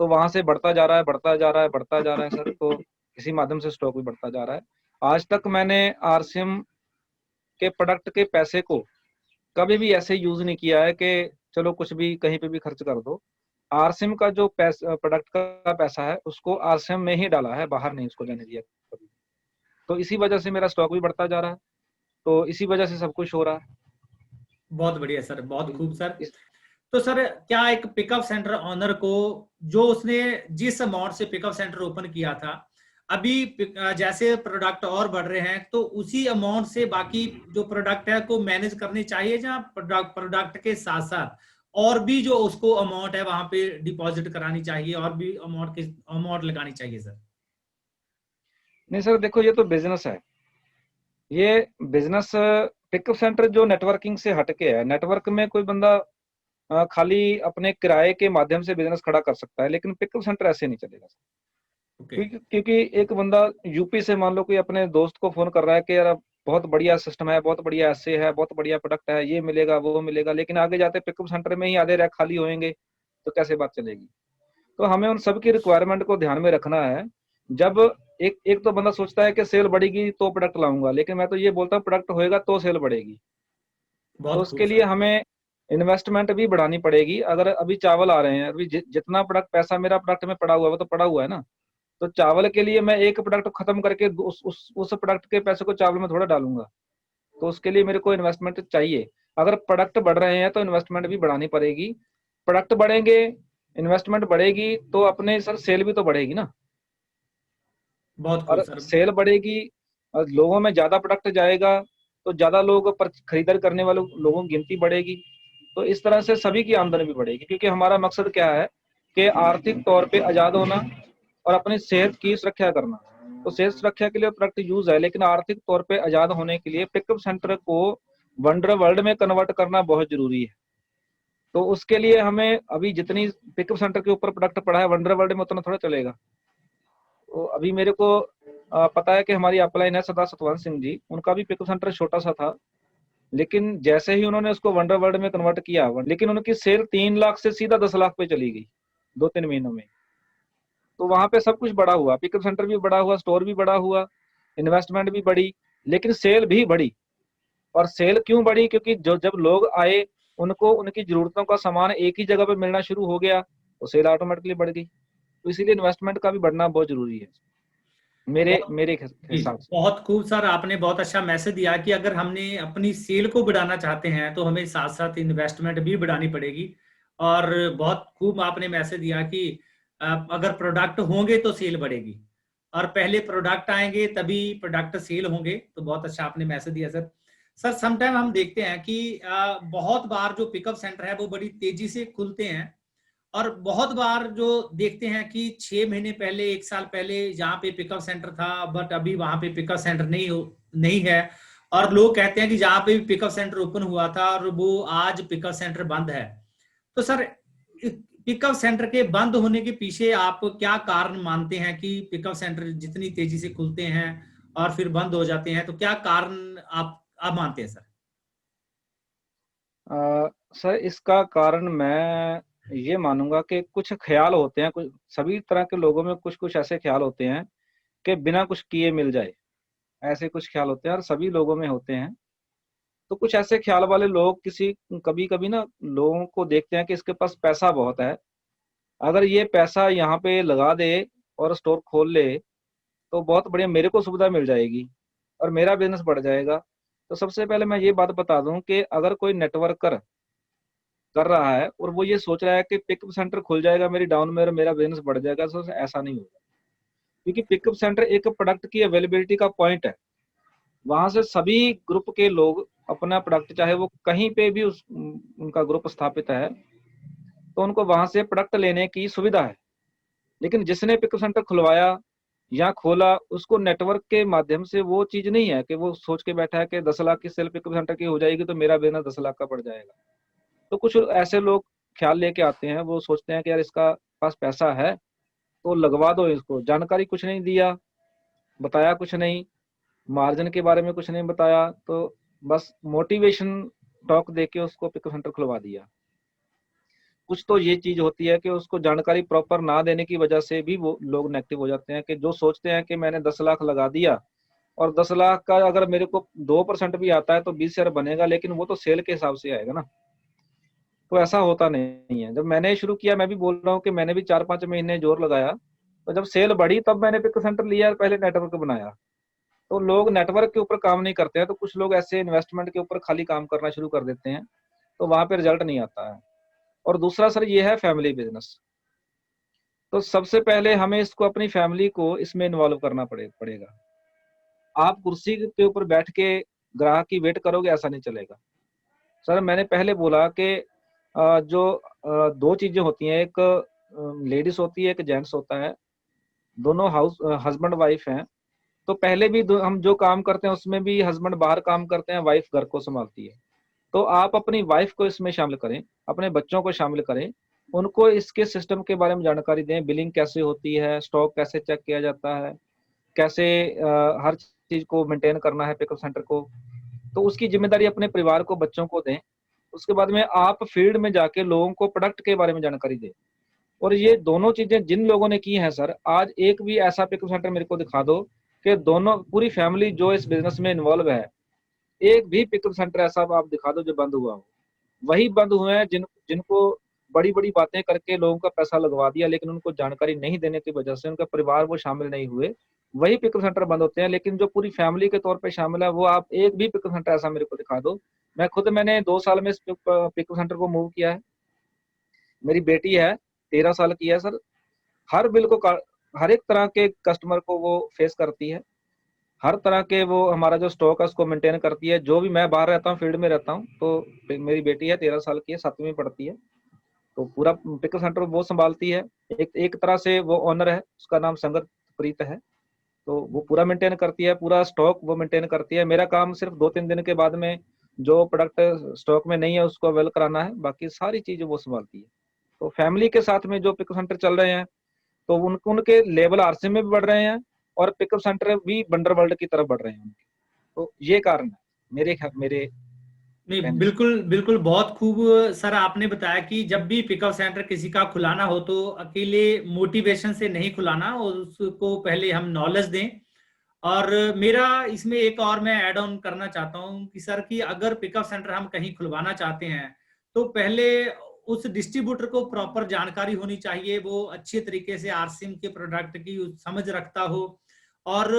तो वहां से बढ़ता जा रहा है, बढ़ता जा रहा है, बढ़ता जा रहा है सर। तो इसी माध्यम से स्टॉक भी बढ़ता जा रहा है। आज तक मैंने आरसीएम के प्रोडक्ट के पैसे को कभी भी ऐसे यूज नहीं किया है कि चलो कुछ भी कहीं पे भी खर्च कर दो। आरसीएम का जो प्रोडक्ट का पैसा है उसको आरसीएम में ही डाला है, बाहर नहीं उसको जाने दिया कभी। तो इसी वजह से मेरा स्टॉक भी बढ़ता जा रहा है, तो इसी वजह से सब कुछ हो रहा है। बहुत बढ़िया सर, बहुत खूब सर। इस, तो सर क्या एक पिकअप सेंटर ऑनर को जो उसने जिस अमाउंट से पिकअप सेंटर ओपन किया था, अभी जैसे प्रोडक्ट और बढ़ रहे हैं तो उसी अमाउंट से बाकी जो प्रोडक्ट है को मैनेज करनी चाहिए, जहाँ प्रोडक्ट के साथ साथ और भी जो उसको अमाउंट है वहां पे डिपॉजिट करानी चाहिए और भी अमाउंट लगानी चाहिए सर? नहीं सर देखो ये तो बिजनेस है। ये बिजनेस पिकअप सेंटर जो नेटवर्किंग से हटके है। नेटवर्क में कोई बंदा खाली अपने किराए के माध्यम से बिजनेस खड़ा कर सकता है, लेकिन पिकअप सेंटर ऐसे नहीं चलेगा। क्योंकि एक बंदा यूपी से मान लो कोई अपने दोस्त को फोन कर रहा है कि यार बहुत बढ़िया सिस्टम है, बहुत बढ़िया ऐसे है, बहुत बढ़िया प्रोडक्ट है, ये मिलेगा वो मिलेगा, लेकिन आगे जाते पिकअप सेंटर में ही आधे रैक खाली होंगे तो कैसे बात चलेगी। तो हमें उन सबकी रिक्वायरमेंट को ध्यान में रखना है। जब एक तो बंदा सोचता है कि सेल बढ़ेगी तो प्रोडक्ट लाऊंगा, लेकिन मैं तो ये बोलता हूँ प्रोडक्ट होएगा तो सेल बढ़ेगी। तो बहुत खूब उसके लिए सर। हमें इन्वेस्टमेंट भी बढ़ानी पड़ेगी। अगर अभी चावल आ रहे हैं, अभी जितना प्रोडक्ट पैसा मेरा प्रोडक्ट में पड़ा हुआ है वो तो पड़ा हुआ है ना, तो चावल के लिए मैं एक प्रोडक्ट खत्म करके उस प्रोडक्ट के पैसे को चावल में थोड़ा डालूंगा। तो उसके लिए मेरे को इन्वेस्टमेंट चाहिए। अगर प्रोडक्ट बढ़ रहे हैं तो इन्वेस्टमेंट भी बढ़ानी पड़ेगी। प्रोडक्ट बढ़ेंगे, इन्वेस्टमेंट बढ़ेगी तो अपने सर सेल भी तो बढ़ेगी ना। बहुत खूब और सर। सेल बढ़ेगी और लोगों में ज्यादा प्रोडक्ट जाएगा तो ज्यादा लोग खरीदारी करने वाले लोगों की गिनती बढ़ेगी। तो इस तरह से सभी की आमदनी भी बढ़ेगी, क्योंकि हमारा मकसद क्या है कि आर्थिक तौर पे आजाद होना और अपनी सेहत की सुरक्षा करना। तो सेहत सुरक्षा के लिए प्रोडक्ट यूज है, लेकिन आर्थिक तौर पे आजाद होने के लिए पिकअप सेंटर को वंडर वर्ल्ड में कन्वर्ट करना बहुत जरूरी है। तो उसके लिए हमें अभी जितनी पिकअप सेंटर के ऊपर प्रोडक्ट पड़ा है वंडर वर्ल्ड में उतना थोड़ा चलेगा। तो अभी मेरे को पता है कि हमारी अपलाइन है सरदार सतवंत सिंह जी, उनका भी पिकअप सेंटर छोटा सा था, लेकिन जैसे ही उन्होंने उसको वंडर वर्ल्ड में कन्वर्ट किया, लेकिन उनकी सेल 3 लाख से सीधा 10 लाख पे चली गई 2-3 महीनों में। तो वहां पे सब कुछ बड़ा हुआ, पिकअप सेंटर भी बड़ा हुआ, स्टोर भी बड़ा हुआ, इन्वेस्टमेंट भी बढ़ी, लेकिन सेल भी बढ़ी। और सेल क्यों बढ़ी? क्योंकि जब लोग आए उनको उनकी जरूरतों का सामान एक ही जगह पे मिलना शुरू हो गया तो सेल ऑटोमेटिकली बढ़ गई। तो इसीलिए इन्वेस्टमेंट का भी बढ़ना बहुत जरूरी है मेरे बहुत मेरे जी, हिसाब से। बहुत खूब सर, आपने बहुत अच्छा मैसेज दिया कि अगर हमने अपनी सेल को बढ़ाना चाहते हैं तो हमें साथ साथ इन्वेस्टमेंट भी बढ़ानी पड़ेगी। और बहुत खूब आपने मैसेज दिया कि अगर प्रोडक्ट होंगे तो सेल बढ़ेगी और पहले प्रोडक्ट आएंगे तभी प्रोडक्ट सेल होंगे। तो बहुत अच्छा आपने मैसेज दिया सर। सर समटाइम हम देखते हैं कि बहुत बार जो पिकअप सेंटर है वो बड़ी तेजी से खुलते हैं और बहुत बार जो देखते हैं कि 6 महीने पहले, 1 साल पहले जहाँ पे पिकअप सेंटर था बट अभी वहां पे पिकअप सेंटर नहीं है और लोग कहते हैं कि जहां पे भी पिकअप सेंटर ओपन हुआ था और वो आज पिकअप सेंटर बंद है। तो सर, पिकअप सेंटर के बंद होने के पीछे आप क्या कारण मानते हैं कि पिकअप सेंटर जितनी तेजी से खुलते हैं और फिर बंद हो जाते हैं, तो क्या कारण आप मानते हैं सर? सर, इसका कारण मैं ये मानूंगा कि कुछ ख्याल होते हैं, कुछ सभी तरह के लोगों में कुछ कुछ ऐसे ख्याल होते हैं कि बिना कुछ किए मिल जाए, ऐसे कुछ ख्याल होते हैं और सभी लोगों में होते हैं। तो कुछ ऐसे ख्याल वाले लोग कभी कभी ना लोगों को देखते हैं कि इसके पास पैसा बहुत है, अगर ये पैसा यहाँ पे लगा दे और स्टोर खोल ले तो बहुत बढ़िया, मेरे को सुविधा मिल जाएगी और मेरा बिजनेस बढ़ जाएगा। तो सबसे पहले मैं ये बात बता दूं कि अगर कोई नेटवर्कर कर रहा है और वो ये सोच रहा है कि पिकअप सेंटर खुल जाएगा मेरी डाउन में और मेरा बिजनेस बढ़ जाएगा, तो ऐसा नहीं होगा। क्योंकि पिकअप सेंटर एक प्रोडक्ट की अवेलेबिलिटी का पॉइंट है, वहां से सभी ग्रुप के लोग अपना प्रोडक्ट, चाहे वो कहीं पे भी उनका ग्रुप स्थापित है, तो उनको वहां से प्रोडक्ट लेने की सुविधा है। लेकिन जिसने पिकअप सेंटर खुलवाया या खोला, उसको नेटवर्क के माध्यम से वो चीज नहीं है कि वो सोच के बैठा है कि 10 लाख की सेल पिकअप सेंटर की हो जाएगी तो मेरा बिजनेस 10 लाख का बढ़ जाएगा। तो कुछ ऐसे लोग ख्याल लेके आते हैं, वो सोचते हैं कि यार इसका पास पैसा है तो लगवा दो इसको, जानकारी कुछ नहीं दिया, बताया कुछ नहीं, मार्जिन के बारे में कुछ नहीं बताया, तो बस मोटिवेशन टॉक देके उसको पिकअप सेंटर खुलवा दिया। कुछ तो ये चीज होती है कि उसको जानकारी प्रॉपर ना देने की वजह से भी वो लोग नेगेटिव हो जाते हैं, कि जो सोचते हैं कि मैंने 10 लाख लगा दिया और 10 लाख का अगर मेरे को 2% भी आता है तो 20 हजार बनेगा, लेकिन वो तो सेल के हिसाब से आएगा ना। तो ऐसा होता नहीं है। जब मैंने शुरू किया, मैं भी बोल रहा हूँ कि मैंने भी 4-5 महीने जोर लगाया, तो जब सेल बढ़ी तब मैंने पिक सेंटर लिया और पहले नेटवर्क बनाया। तो लोग नेटवर्क के ऊपर काम नहीं करते हैं, तो कुछ लोग ऐसे इन्वेस्टमेंट के ऊपर खाली काम करना शुरू कर देते हैं, तो वहां पे रिजल्ट नहीं आता है। और दूसरा सर ये है फैमिली बिजनेस। तो सबसे पहले हमें इसको, अपनी फैमिली को इसमें इन्वॉल्व करना पड़ेगा। आप कुर्सी के ऊपर बैठ के ग्राहक की वेट करोगे, ऐसा नहीं चलेगा। सर मैंने पहले बोला कि जो दो चीजें होती हैं, एक लेडीज होती है, एक जेंट्स होता है, दोनों हस्बैंड वाइफ हैं। तो पहले भी हम जो काम करते हैं उसमें भी हस्बैंड बाहर काम करते हैं, वाइफ घर को संभालती है। तो आप अपनी वाइफ को इसमें शामिल करें, अपने बच्चों को शामिल करें, उनको इसके सिस्टम के बारे में जानकारी दें, बिलिंग कैसे होती है, स्टॉक कैसे चेक किया जाता है, कैसे हर चीज को मेंटेन करना है पिकअप सेंटर को। तो उसकी जिम्मेदारी अपने परिवार को, बच्चों को दें। उसके बाद में आप फील्ड में जाके लोगों को प्रोडक्ट के बारे में जानकारी दें। और ये दोनों चीजें जिन लोगों ने की हैं सर, आज एक भी ऐसा पिकअप सेंटर मेरे को दिखा दो कि दोनों, पूरी फैमिली जो इस बिजनेस में इन्वॉल्व है, एक भी पिकअप सेंटर ऐसा आप दिखा दो जो बंद हुआ हो। वही बंद हुए हैं जिनको बड़ी बड़ी बातें करके लोगों का पैसा लगवा दिया, लेकिन उनको जानकारी नहीं देने की वजह से उनका परिवार वो शामिल नहीं हुए, वही पिकअप सेंटर बंद होते हैं। लेकिन जो पूरी फैमिली के तौर पे शामिल है, वो आप एक भी पिकअप सेंटर ऐसा मेरे को दिखा दो। मैंने 2 साल में इस पिकअप सेंटर को मूव किया है। मेरी बेटी है, 13 साल की है सर। हर बिल को, हर एक तरह के कस्टमर को वो फेस करती है, हर तरह के वो हमारा जो स्टॉक है उसको मेंटेन करती है। जो भी, मैं बाहर रहता हूँ, फील्ड में रहता हूँ, तो मेरी बेटी है, 13 साल की है, 7वीं पढ़ती है, तो पूरा पिकअप सेंटर वो संभालती है। एक तरह से वो ओनर है, उसका नाम संगत प्रीत है। तो वो पूरा मेंटेन करती है, पूरा स्टॉक वो मेंटेन करती है। मेरा काम सिर्फ 2-3 दिन के बाद में जो प्रोडक्ट स्टॉक में नहीं है उसको अवेल कराना है, बाकी सारी चीजें वो संभालती है। तो फैमिली के साथ में जो पिकअप सेंटर चल रहे हैं, तो उनके लेवल आरसी में भी बढ़ रहे हैं और पिकअप सेंटर भी बंडर वर्ल्ड की तरफ बढ़ रहे हैं उनके। तो ये कारण है मेरे नहीं, कहने से। बिल्कुल बिल्कुल, बहुत खूब सर आपने बताया कि जब भी पिकअप सेंटर किसी का खुलाना हो तो अकेले मोटिवेशन से नहीं खुलाना, और उसको पहले हम नॉलेज दें। और मेरा इसमें एक और मैं ऐड ऑन करना चाहता हूं कि सर, कि अगर पिकअप सेंटर हम कहीं खुलवाना चाहते हैं तो पहले उस डिस्ट्रीब्यूटर को प्रॉपर जानकारी होनी चाहिए, वो अच्छे तरीके से आरसीएम के प्रोडक्ट की समझ रखता हो। और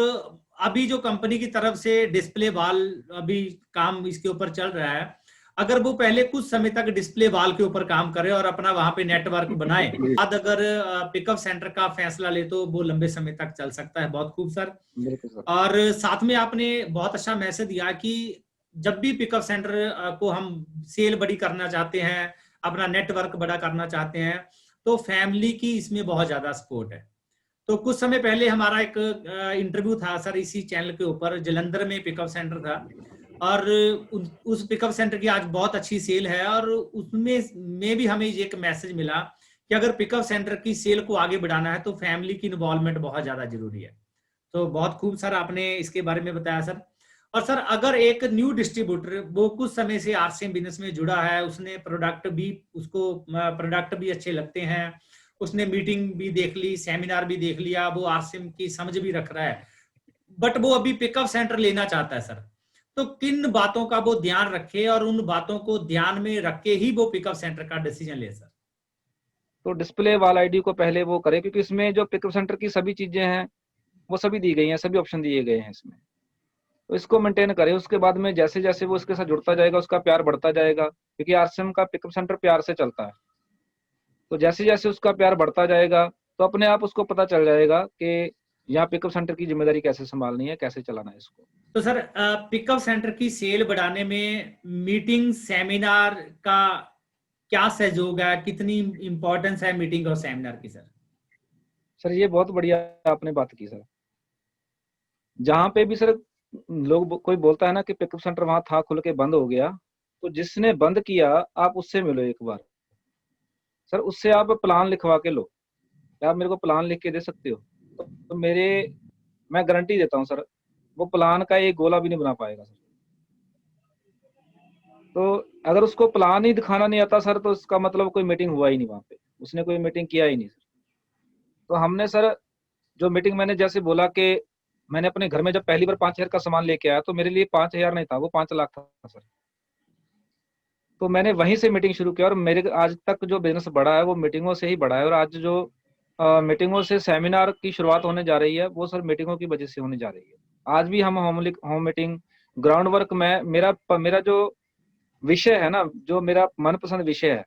अभी जो कंपनी की तरफ से डिस्प्ले वाल, अभी काम इसके ऊपर चल रहा है, अगर वो पहले कुछ समय तक डिस्प्ले वाल के ऊपर काम करे और अपना वहां पे नेटवर्क बनाए, बाद अगर पिकअप सेंटर का फैसला ले तो वो लंबे समय तक चल सकता है। बहुत खूब सर। बिल्कुल सर। और साथ में आपने बहुत अच्छा मैसेज दिया कि जब भी पिकअप सेंटर को हम सेल बड़ी करना चाहते हैं, अपना नेटवर्क बड़ा करना चाहते हैं, तो फैमिली की इसमें बहुत ज्यादा सपोर्ट है। तो कुछ समय पहले हमारा एक इंटरव्यू था सर इसी चैनल के ऊपर, जलंधर में पिकअप सेंटर था। और उस पिकअप सेंटर की आज बहुत अच्छी सेल है, और उसमें भी हमें एक मैसेज मिला कि अगर पिकअप सेंटर की सेल को आगे बढ़ाना है तो फैमिली की इन्वॉल्वमेंट बहुत ज्यादा जरूरी है। तो बहुत खूब सर आपने इसके बारे में बताया सर। और सर अगर एक न्यू डिस्ट्रीब्यूटर वो कुछ समय से आरसीएम बिजनेस में जुड़ा है, उसने प्रोडक्ट भी अच्छे लगते हैं, उसने मीटिंग भी देख ली, सेमिनार भी देख लिया, वो आरसीएम की समझ भी रख रहा है, बट वो अभी पिकअप सेंटर लेना चाहता है सर, तो किन बातों का वो ध्यान रखे और उन बातों को ध्यान में रख के ही वो पिकअप सेंटर का डिसीजन ले सर? तो डिस्प्ले वाल आईडी को पहले वो करे, क्योंकि इसमें जो पिकअप सेंटर की सभी चीजें हैं वो सभी दी गई हैं, सभी ऑप्शन दिए गए हैं इसमें। तो इसको मेंटेन करे, उसके बाद में जैसे जैसे वो इसके साथ जुड़ता जाएगा उसका प्यार बढ़ता जाएगा, क्योंकि आरसीएम का पिकअप सेंटर प्यार से चलता है। तो जैसे जैसे उसका प्यार बढ़ता जाएगा तो अपने आप उसको पता चल जाएगा कि यहाँ पिकअप सेंटर की जिम्मेदारी कैसे संभालनी है, कैसे चलाना है इसको। तो सर पिकअप सेंटर की सेल बढ़ाने में मीटिंग सेमिनार का क्या सहयोग है, कितनी इंपॉर्टेंस है मीटिंग और सेमिनार की सर? सर ये बहुत बढ़िया आपने बात की सर। जहाँ पे भी सर लोग कोई बोलता है ना कि पिकअप सेंटर वहां था खुल के बंद हो गया, तो जिसने बंद किया आप उससे मिलो एक बार सर, उससे आप प्लान लिखवा के लो। क्या आप मेरे को प्लान लिख के दे सकते हो? तो मैं गारंटी देता हूँ सर, वो प्लान का एक गोला भी नहीं बना पाएगा सर। तो अगर उसको प्लान ही दिखाना नहीं आता सर, तो इसका मतलब कोई मीटिंग हुआ ही नहीं वहां पे, उसने कोई मीटिंग किया ही नहीं सर। तो हमने सर जो मीटिंग, मैंने जैसे बोला कि मैंने अपने घर में जब पहली बार 5,000 का सामान लेके आया तो मेरे लिए 5,000 नहीं था, वो 5 लाख था सर। तो मैंने वहीं से मीटिंग शुरू किया और मेरे आज तक जो बिजनेस बढ़ा है वो मीटिंगों से ही बढ़ा है। और आज जो मीटिंगों से सेमिनार की शुरुआत होने जा रही है वो सर मीटिंगों की वजह से होने जा रही है। आज भी हम होम मीटिंग, ग्राउंड वर्क में मेरा जो विषय है ना, जो मेरा मनपसंद विषय है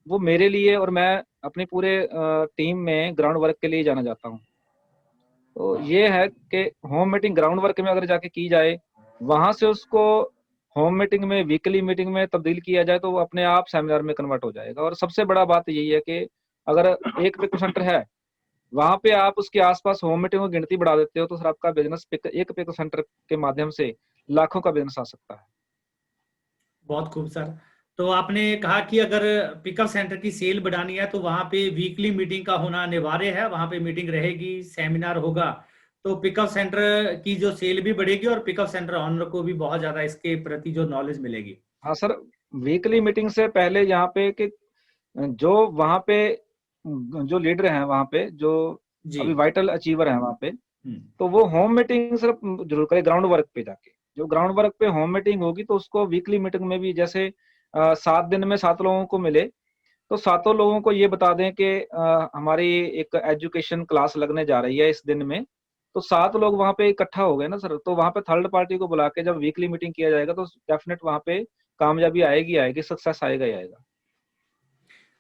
वो मेरे लिए, और मैं अपनी पूरे टीम में ग्राउंड वर्क के लिए जाना चाहता हूँ। तो ये है कि होम मीटिंग ग्राउंड वर्क में अगर जाके की जाए, वहां से उसको होम मीटिंग में, वीकली मीटिंग में तब्दील किया जाए, तो वो अपने आप सेमिनार में कन्वर्ट हो जाएगा। और सबसे बड़ा बात यही है कि अगर एक पिकअप सेंटर है, वहां पे आप उसके आसपास होम मीटिंग की गिनती बढ़ा देते हो, तो सर आपका बिजनेस एक पिकअप सेंटर के माध्यम से लाखों का बिजनेस आ सकता है। बहुत खूब सर। तो आपने कहा कि अगर पिकअप सेंटर की सेल बढ़ानी है तो वहां पे वीकली मीटिंग का होना अनिवार्य है, वहां पे मीटिंग रहेगी, सेमिनार होगा, तो पिकअप सेंटर की जो सेल भी बढ़ेगी और पिकअप सेंटर ऑनर को भी बहुत ज्यादा इसके प्रति जो नॉलेज मिलेगी। हाँ सर, वीकली मीटिंग से पहले यहाँ पे कि जो वहाँ पे जो लीडर हैं, वहाँ पे जो जी। अभी वाइटल अचीवर हैं वहाँ पे, हम्म। तो वो होम मीटिंग सिर्फ जरूर करे ग्राउंड वर्क पे जाके। जो ग्राउंड वर्क पे होम मीटिंग होगी तो उसको वीकली मीटिंग में भी, जैसे 7 दिन में 7 लोगों को मिले, तो 7 लोगों को ये बता दें कि हमारी एक एजुकेशन क्लास लगने जा रही है इस दिन में, तो 7 लोग वहाँ पे इकट्ठा हो गए ना सर। तो वहाँ पे थर्ड पार्टी को बुला के जब वीकली मीटिंग किया जाएगा तो डेफिनेट वहाँ पे कामयाबी आएगी आएगी, सक्सेस आएगा ही आएगा।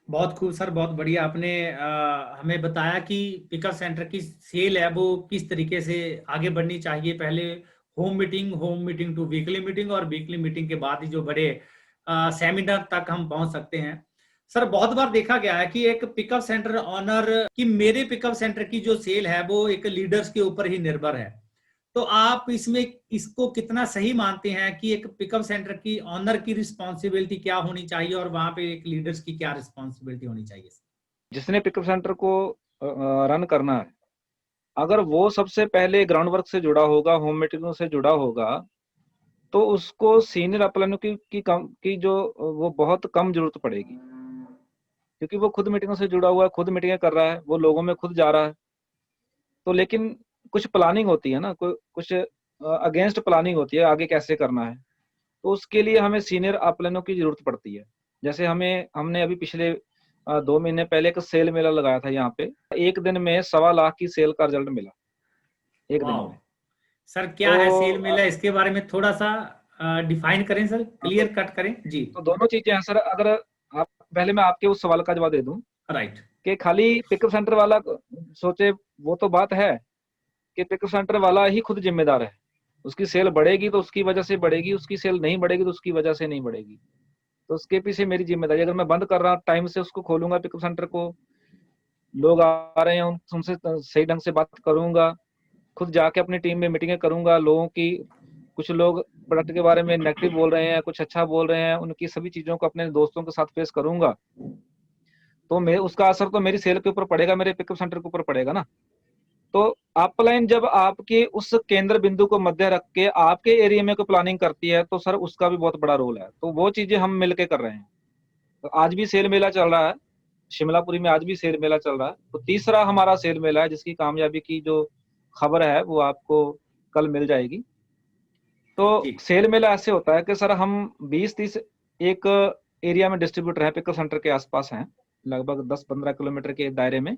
बहुत खूब सर, बहुत बढ़िया आपने हमें बताया कि पिकअप सेंटर की सेल है वो किस तरीके से आगे बढ़नी चाहिए। पहले home meeting to weekly meeting, और वीकली मीटिंग के बाद ही जो बड़े सेमिनार तक हम पहुंच सकते हैं। सर बहुत बार देखा गया है कि एक पिकअप सेंटर ऑनर की, मेरे पिकअप सेंटर की जो सेल है वो एक लीडर्स के ऊपर ही निर्भर है, तो आप इसमें इसको कितना सही मानते हैं कि एक पिकअप सेंटर की ऑनर की रिस्पॉन्सिबिलिटी क्या होनी चाहिए और वहां पे एक लीडर्स की क्या रिस्पॉन्सिबिलिटी होनी चाहिए? जिसने पिकअप सेंटर को रन करना है, अगर वो सबसे पहले ग्राउंड वर्क से जुड़ा होगा, होम मीटिंगों से जुड़ा होगा, तो उसको सीनियर अपलाइनों की जो वो बहुत कम जरूरत पड़ेगी, क्योंकि वो खुद मीटिंगों से जुड़ा हुआ है, खुद मीटिंगें कर रहा है, वो लोगों में खुद जा रहा है। तो लेकिन कुछ प्लानिंग होती है ना, कुछ अगेंस्ट प्लानिंग होती है, आगे कैसे करना है, तो उसके लिए हमें सीनियर अपलाइनों की जरूरत पड़ती है। जैसे हमने अभी पिछले 2 महीने पहले एक सेल मेला लगाया था यहाँ पे, एक दिन में 1.25 लाख की सेल का रिजल्ट मिला, एक दिन वाह में। सर, क्या तो है सेल मेला, इसके बारे में थोड़ा सा डिफाइन करें सर, तो, क्लियर कट करें जी। तो दोनों चीजें हैं सर। अगर आप पहले मैं आपके उस सवाल का जवाब दे दूं राइट। कि खाली पिकअप सेंटर वाला सोचे, वो तो बात है कि पिकअप सेंटर वाला ही खुद जिम्मेदार है। उसकी सेल बढ़ेगी तो उसकी वजह से बढ़ेगी, उसकी सेल नहीं बढ़ेगी तो उसकी वजह से नहीं बढ़ेगी। तो उसके पीछे मेरी जिम्मेदारी, अगर मैं बंद कर रहा टाइम से उसको खोलूंगा पिकअप सेंटर को, लोग आ रहे हैं उनसे सही ढंग से बात करूंगा, खुद जाके अपनी टीम में मीटिंगें करूंगा, लोगों की कुछ लोग प्रोडक्ट के बारे में नेगेटिव बोल रहे हैं, कुछ अच्छा बोल रहे हैं, उनकी सभी चीजों को अपने दोस्तों के साथ फेस करूंगा तो मैं उसका असर तो मेरी सेल के ऊपर पड़ेगा, मेरे पिकअप सेंटर के ऊपर पड़ेगा ना। तो अपलाइन जब आपके उस केंद्र बिंदु को मध्य रख के आपके एरिया में को प्लानिंग करती है तो सर उसका भी बहुत बड़ा रोल है। तो वो चीजें हम मिलके कर रहे हैं। तो आज भी सेल मेला चल रहा है, शिमलापुरी में आज भी सेल मेला चल रहा है। तो तीसरा हमारा सेल मेला है जिसकी कामयाबी की जो खबर है वो आपको कल मिल जाएगी। तो जी सेल मेला ऐसे होता है कि सर हम 20-30 एक एरिया में डिस्ट्रीब्यूटर है, पिकअप सेंटर के आसपास हैं, लगभग 10-15 किलोमीटर के दायरे में।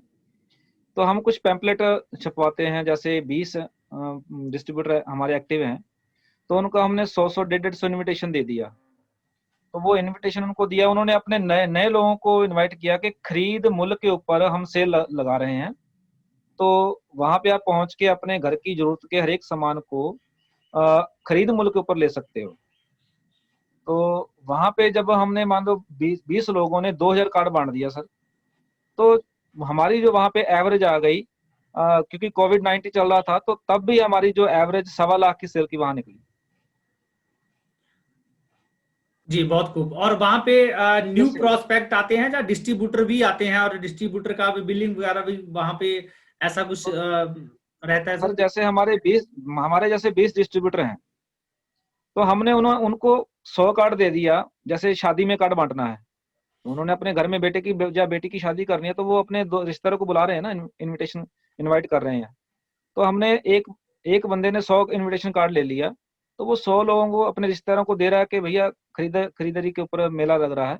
तो हम कुछ पैम्पलेट छपवाते हैं, जैसे 20 डिस्ट्रीब्यूटर हमारे एक्टिव हैं, तो उनको हमने 100 150 इन्विटेशन दे दिया। तो वो इन्विटेशन उनको दिया, उन्होंने अपने नए नए लोगों को इनवाइट किया कि खरीद मूल्य के ऊपर हम सेल लगा रहे हैं, तो वहां पे आप पहुंच के अपने घर की जरूरत के हर एक सामान को खरीद मूल्य के ऊपर ले सकते हो। तो वहां पे जब हमने मान लो 20 लोगों ने 2000 कार्ड बांट दिया सर, तो हमारी जो वहां पे एवरेज आ गई, क्योंकि कोविड-19 चल रहा था, तो तब भी हमारी जो एवरेज 1.25 लाख की सेल की वहां निकली। जी, बहुत खूब। और वहां पे न्यू जैसे प्रोस्पेक्ट आते हैं या डिस्ट्रीब्यूटर भी आते हैं, और डिस्ट्रीब्यूटर का भी बिलिंग वगैरह भी वहां पे ऐसा कुछ रहता है सर सर? जैसे हमारे जैसे 20 डिस्ट्रीब्यूटर हैं, तो हमने उनको 100 कार्ड दे दिया। जैसे शादी में कार्ड बांटना है, तो उन्होंने अपने घर में बेटे की या बेटी की शादी करनी है, तो वो अपने दो रिश्तेदारों को बुला रहे हैं ना, इनविटेशन इनवाइट कर रहे हैं। तो हमने एक एक बंदे ने 100 इनविटेशन कार्ड ले लिया, तो वो 100 लोगों को अपने रिश्तेदारों को दे रहा है कि भैया खरीदारी के ऊपर मेला लग रहा है,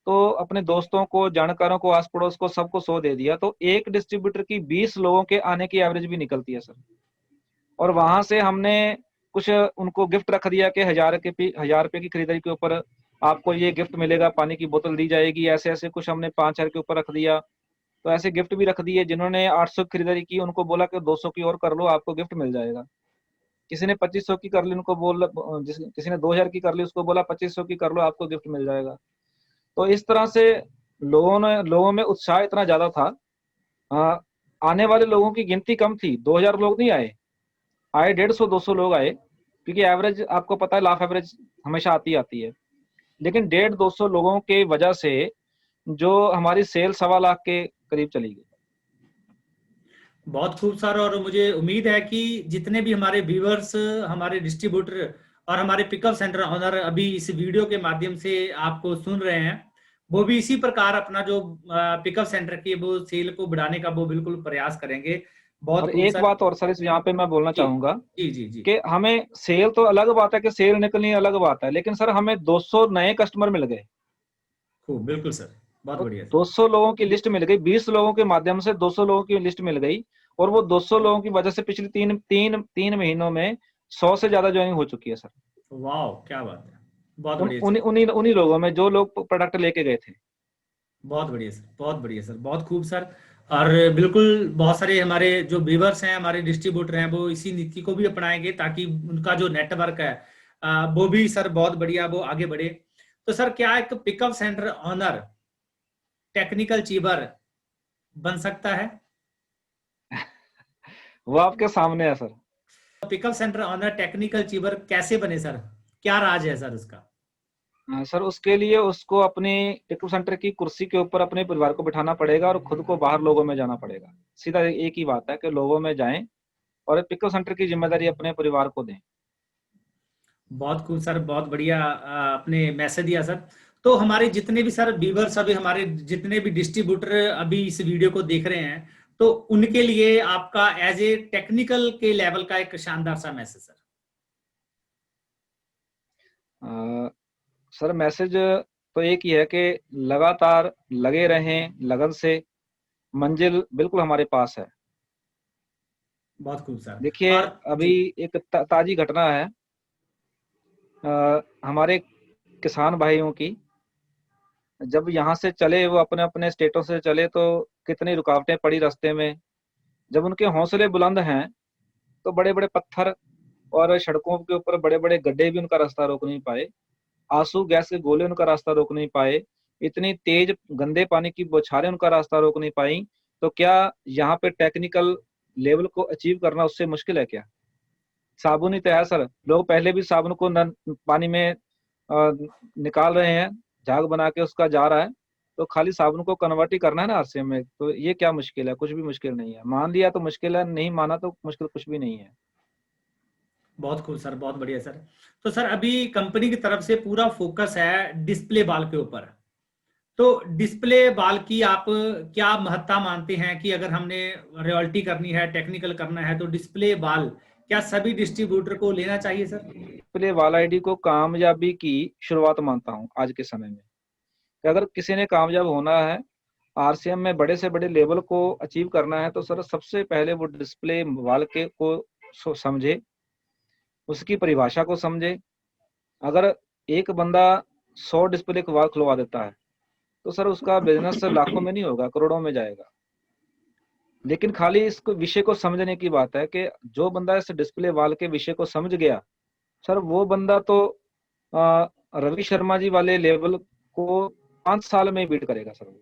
तो अपने दोस्तों को, जानकारों को, आस पड़ोस को, सबको 100 दे दिया। तो एक डिस्ट्रीब्यूटर की 20 लोगों के आने की एवरेज भी निकलती है सर। और वहां से हमने कुछ उनको गिफ्ट रख दिया कि 1000 रुपए की खरीदारी के ऊपर आपको ये गिफ्ट मिलेगा, पानी की बोतल दी जाएगी, ऐसे ऐसे कुछ हमने 5000 के ऊपर रख दिया। तो ऐसे गिफ्ट भी रख दिए। जिन्होंने 800 की खरीदारी की उनको बोला कि 200 की और कर लो, आपको गिफ्ट मिल जाएगा। किसी ने 2500 की कर ली, उनको बोल किसी ने 2000 की कर ली, उसको बोला 2500 की कर लो, आपको गिफ्ट मिल जाएगा। तो इस तरह से लोगों में उत्साह इतना ज्यादा था। आ, आने वाले लोगों की गिनती कम थी, 2000 लोग नहीं आए, 150-200 लोग आए, क्योंकि एवरेज आपको पता है, लाफ एवरेज हमेशा आती है। लेकिन 150-200 लोगों के वजह से जो हमारी सेल 1.25 लाख के करीब चली गई। बहुत खूब सर। और मुझे उम्मीद है कि जितने भी हमारे व्यूअर्स, हमारे डिस्ट्रीब्यूटर और हमारे पिकअप सेंटर ऑनर अभी इस वीडियो के माध्यम से आपको सुन रहे हैं, वो भी इसी प्रकार अपना जो पिकअप सेंटर की वो सेल को बढ़ाने का वो बिल्कुल प्रयास करेंगे। और बहुत खूब एक सर। बात और सर इस यहाँ पे मैं बोलना जी चाहूंगा जी जी जी। कि हमें सेल तो अलग बात है, कि सेल निकलनी अलग बात है, लेकिन सर हमें 200 नए कस्टमर मिल गए। खूब, बिल्कुल सर, बहुत तो बढ़िया सर। 200 लोगों की लिस्ट मिल गई, 20 लोगों के माध्यम से 200 लोगों की लिस्ट मिल गई। और वो 200 लोगों की वजह से पिछले तीन महीनों में 100 से ज्यादा ज्वाइनिंग हो चुकी है सर। वाह, क्या बात है, बहुत उन बढ़िया उन्हीं सर। उन्हीं उन्हीं लोगों में जो लोग प्रोडक्ट लेके गए थे। बहुत बढ़िया सर, बहुत बढ़िया सर, बहुत खूब सर। और बिल्कुल बहुत सारे हमारे जो व्यूवर्स हैं, हमारे डिस्ट्रीब्यूटर हैं, वो इसी नीति को भी अपनाएंगे ताकि उनका जो नेटवर्क है वो भी सर बहुत बढ़िया वो आगे बढ़े। तो सर, क्या एक पिकअप सेंटर ऑनर टेक्निकल चीबर बन सकता है? वो आपके सामने है sir. Pickup center owner technical चीबर कैसे बने सर? क्या राज है सर उसका? सर उसके लिए उसको अपने पिकअप सेंटर की कुर्सी के ऊपर अपने परिवार को बिठाना पड़ेगा और खुद को बाहर लोगों में जाना पड़ेगा। सीधा एक ही बात है कि लोगों में जाएं और पिकअप सेंटर की जिम्मेदारी अपने परिवार को दें। बहुत खूब सर, बहुत बढ़िया आपने मैसेज दिया सर। तो हमारे जितने भी सर व्यूवर्स, अभी हमारे जितने भी डिस्ट्रीब्यूटर अभी इस वीडियो को देख रहे हैं, तो उनके लिए आपका एज ए टेक्निकल के लेवल का एक शानदार सा मैसेज सर। सर मैसेज तो एक ही है कि लगातार लगे रहें लगन से, मंजिल बिल्कुल हमारे पास है। बहुत खूब सर। देखिए और अभी जी एक ताजी घटना है हमारे किसान भाइयों की। जब यहाँ से चले, वो अपने अपने स्टेटों से चले, तो कितनी रुकावटें पड़ी रास्ते में। जब उनके हौसले बुलंद हैं तो बड़े बड़े पत्थर और सड़कों के ऊपर बड़े बड़े गड्ढे भी उनका रास्ता रोक नहीं पाए, आंसू गैस के गोले उनका रास्ता रोक नहीं पाए, इतनी तेज गंदे पानी की बौछारें उनका रास्ता रोक नहीं पाई। तो क्या यहाँ पे टेक्निकल लेवल को अचीव करना उससे मुश्किल है क्या? साबुन ही तो है सर। लोग पहले भी साबुन को पानी में निकाल रहे हैं, झाग बना के उसका जा रहा है, तो खाली साबुन को कन्वर्ट ही करना है ना आरसीएम में। तो ये क्या मुश्किल है? कुछ भी मुश्किल नहीं है। मान लिया तो मुश्किल है, नहीं माना तो मुश्किल कुछ भी नहीं है। बहुत खूब सर, बहुत बढ़िया सर। तो सर अभी कंपनी की तरफ से पूरा फोकस है डिस्प्ले बाल के ऊपर। तो डिस्प्ले बाल की आप क्या महत्ता मानते हैं कि अगर हमने रॉयल्टी करनी है, टेक्निकल करना है, तो डिस्प्ले बाल क्या सभी डिस्ट्रीब्यूटर को लेना चाहिए सर? डिस्प्ले वाल आईडी को कामयाबी की शुरुआत मानता हूँ आज के समय में। कि अगर किसी ने कामयाब होना है, आरसीएम में बड़े से बड़े लेवल को अचीव करना है, तो सर सबसे पहले वो डिस्प्ले वाल के को समझे, उसकी परिभाषा को समझे। अगर एक बंदा 100 डिस्प्ले के वाल खुलवा देता है, तो सर उसका बिजनेस लाखों में नहीं होगा, करोड़ों में जाएगा। लेकिन खाली इसको विषय को समझने की बात है कि जो बंदा इस डिस्प्ले वाल के विषय को समझ गया, सर वो बंदा तो रवि शर्मा जी वाले लेवल को 5 साल में बीट करेगा सर।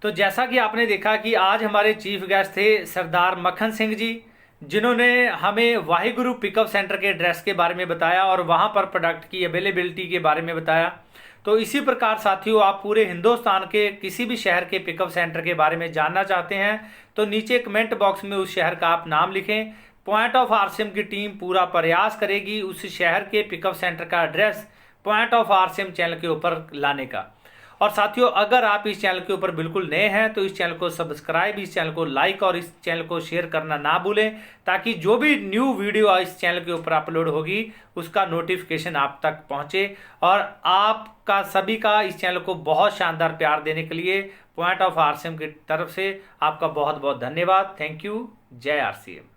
तो जैसा कि आपने देखा कि आज हमारे चीफ गेस्ट थे सरदार मक्खन सिंह जी, जिन्होंने हमें वाहिगुरु पिकअप सेंटर के एड्रेस के बारे में बताया और वहां पर प्रोडक्ट की अवेलेबिलिटी के बारे में बताया। तो इसी प्रकार साथियों, आप पूरे हिंदुस्तान के किसी भी शहर के पिकअप सेंटर के बारे में जानना चाहते हैं तो नीचे कमेंट बॉक्स में उस शहर का आप नाम लिखें। पॉइंट ऑफ आरसीएम की टीम पूरा प्रयास करेगी उस शहर के पिकअप सेंटर का address point of RCM channel के ऊपर लाने का। और साथियों, अगर आप इस चैनल के ऊपर बिल्कुल नए हैं तो इस चैनल को सब्सक्राइब, इस चैनल को लाइक और इस चैनल को शेयर करना ना भूलें, ताकि जो भी न्यू वीडियो इस चैनल के ऊपर अपलोड होगी उसका नोटिफिकेशन आप तक पहुंचे। और आपका सभी का इस चैनल को बहुत शानदार प्यार देने के लिए पॉइंट ऑफ आरसीएम की तरफ से आपका बहुत बहुत धन्यवाद। Thank you. जय आरसीएम।